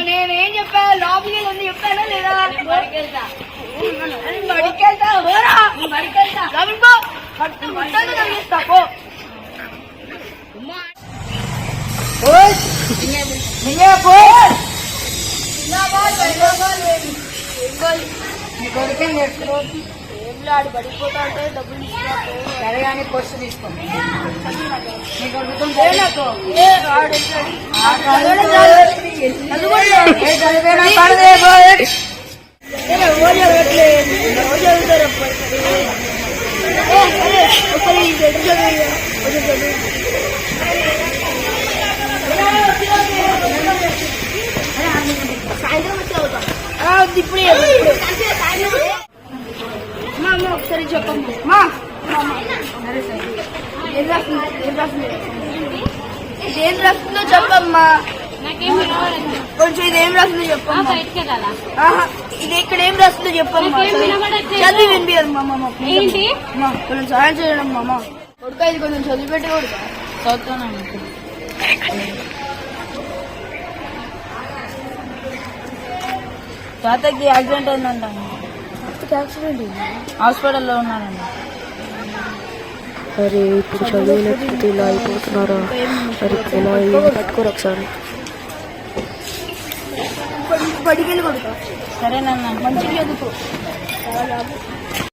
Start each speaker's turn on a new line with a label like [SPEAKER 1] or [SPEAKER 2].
[SPEAKER 1] నేనేం చెప్పా లోపలికి వెళ్ళి చెప్పానా లేదా బడికెళ్తా ఆడి పడిపోతా అంటే డబ్బులు సరే కానీ పొస్తు తీసుకోండి సాయంత్రం వచ్చి అవుతాం ఇప్పుడు ఒకసారి చెప్పమ్మా ఏం రాస్తుందో చెప్పమ్మా కొంచెం ఇది ఏం రాస్తుందో చెప్పమ్మా ఇది ఇక్కడ ఏం రాస్తుందో చెప్పమ్మా చదివి వినిపించమ్మా కొంచెం సహాయం చేయడం మామ కొడుక ఇది కొంచెం చదివి పెట్టి కొడుక చదువుతాను తాతకి యాక్సిడెంట్ అయిందంట యాక్సిడెంట్ హాస్పిటల్లో ఉన్నారండి
[SPEAKER 2] అరే ఇప్పుడు చదువులేకపోతే ఇలా అయిపోతున్నారా మరి ఎలా పట్టుకోరు ఒకసారి
[SPEAKER 1] బడికెళ్ళి కొడుక సరేనన్నా మంచిగా చదువుకో